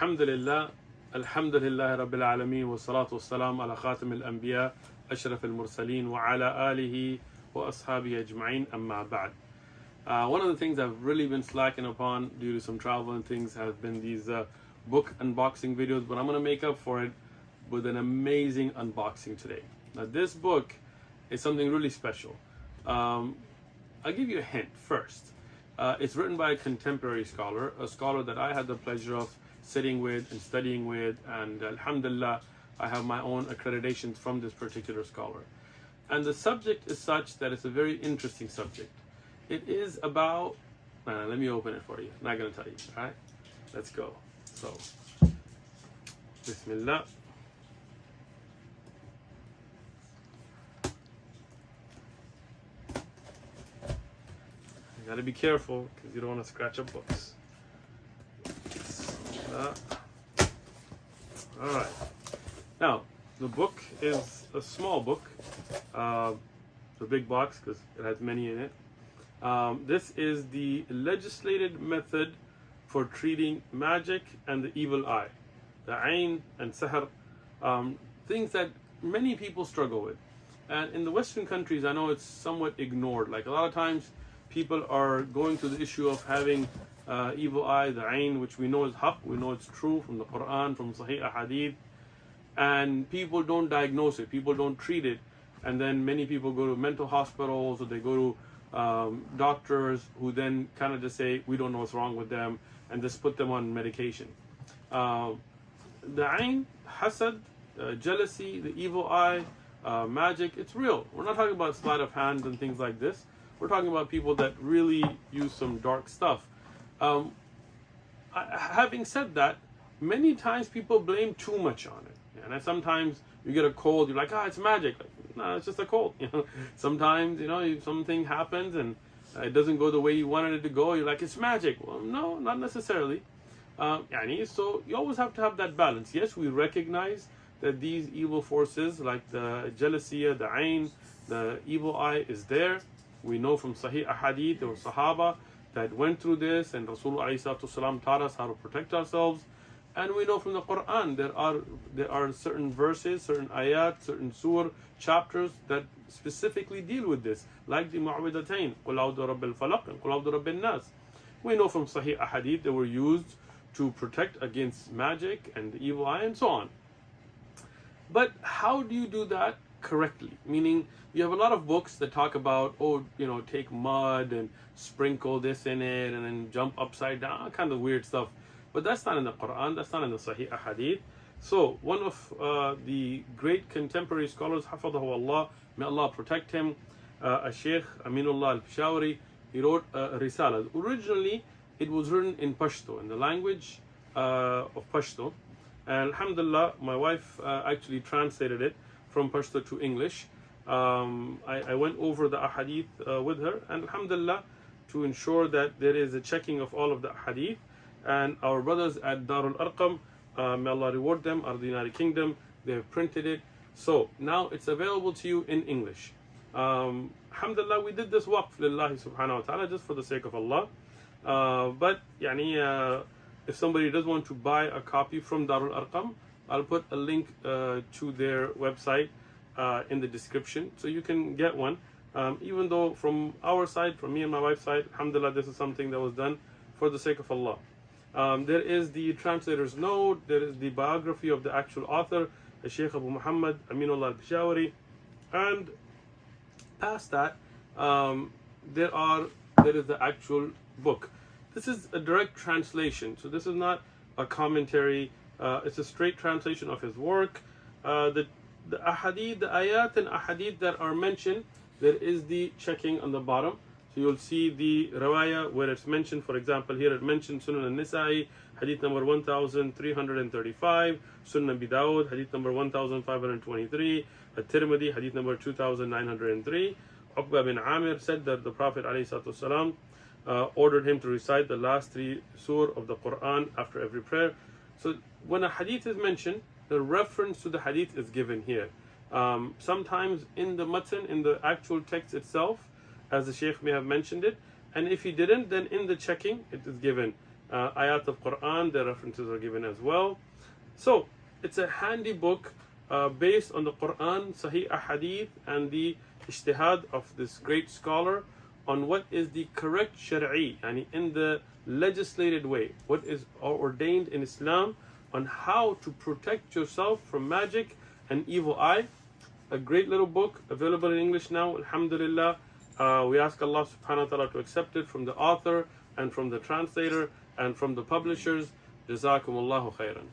Alhamdulillah, Alhamdulillah Rabbil Alameen, wa salatu wa salam ala khatam al-anbiya, ashraf al-mursaleen, wa ala alihi wa ashabi ajma'in, amma ba'd. One of the things I've really been slacking upon due to some travel and things have been these book unboxing videos, but I'm going to make up for it with an amazing unboxing today. Now this book is something really special. I'll give you a hint first. It's written by a contemporary scholar, a scholar that I had the pleasure of sitting with and studying with, and alhamdulillah, I have my own accreditations from this particular scholar. And the subject is such that it's a very interesting subject. It is about, let me open it for you. I'm not going to tell you, all right? Let's go. So, Bismillah. You got to be careful because you don't want to scratch up books. All right. Now, the book is a small book. It's a big box because it has many in it. This is the legislated method for treating magic and the evil eye, the ayn and sihr, things that many people struggle with. And in the Western countries, I know it's somewhat ignored. Like a lot of times, people are going to the issue of having evil eye, the ayn, which we know is haqq, we know it's true from the Quran, from Sahih Ahadith, and people don't diagnose it, people don't treat it, and then many people go to mental hospitals or they go to doctors who then kind of just say, we don't know what's wrong with them, and just put them on medication. The ayn, hasad, jealousy, the evil eye, magic, it's real. We're not talking about sleight of hand and things like this. We're talking about people that really use some dark stuff. Having said that, many times people blame too much on it. And sometimes you get a cold, you're like, it's magic. Like, no, it's just a cold. Sometimes, something happens and it doesn't go the way you wanted it to go. You're like, it's magic. Well, no, not necessarily. So you always have to have that balance. Yes, we recognize that these evil forces, like the jealousy, the ayn, the evil eye is there. We know from Sahih Ahadith, there were Sahaba that went through this, and Rasulullah taught us how to protect ourselves. And we know from the Quran there are certain verses, certain ayat, certain surah, chapters that specifically deal with this, like the Mu'awwidhatayn, Qul a'udhu birabbil falaq and Qul a'udhu birabbin nas. We know from Sahih Ahadith they were used to protect against magic and the evil eye and so on. But how do you do that correctly? Meaning, you have a lot of books that talk about, take mud and sprinkle this in it and then jump upside down, kind of weird stuff. But that's not in the Quran, that's not in the Sahih Ahadith. So one of the great contemporary scholars, Hafadhahu Allah, may Allah protect him, Sheikh Aminullah al-Peshawari, he wrote a Risala. Originally, it was written in Pashto, in the language of Pashto. And alhamdulillah, my wife actually translated it from Pashto to English. I went over the ahadith with her, and alhamdulillah, to ensure that there is a checking of all of the ahadith. And our brothers at Darul Arqam, may Allah reward them, are the United Kingdom, they have printed it. So now it's available to you in English. Alhamdulillah, we did this waqf lillahi subhanahu wa ta'ala, just for the sake of Allah. But if somebody does want to buy a copy from Darul Arqam, I'll put a link to their website in the description, so you can get one. Even though from our side, from me and my wife's side, alhamdulillah, this is something that was done for the sake of Allah. There is the translator's note, there is the biography of the actual author, Sheikh Abu Muhammad Aminullah al-Peshawari, and past that, there is the actual book. This is a direct translation, so this is not a commentary. It's a straight translation of his work. The ahadith, the ayat and ahadith that are mentioned, there is the checking on the bottom. So you'll see the rawaya where it's mentioned. For example, here it mentions Sunan al-Nisa'i, hadith number 1335, Sunan Abi Dawud, hadith number 1523, At-Tirmidhi, hadith number 2903. Uqba bin Amir said that the Prophet ﷺ ordered him to recite the last 3 surah of the Quran after every prayer. So when a hadith is mentioned, the reference to the hadith is given here. Sometimes in the matan, in the actual text itself, as the Shaykh may have mentioned it, and if he didn't, then in the checking it is given. ayat of Quran, the references are given as well. So it's a handy book based on the Quran, Sahih Ahadith, and the ijtihad of this great scholar on what is the correct shari'i, and in the legislated way, what is ordained in Islam on how to protect yourself from magic and evil eye. A great little book available in English now, alhamdulillah. We ask Allah subhanahu wa ta'ala to accept it from the author and from the translator and from the publishers. Jazakumullahu khairan.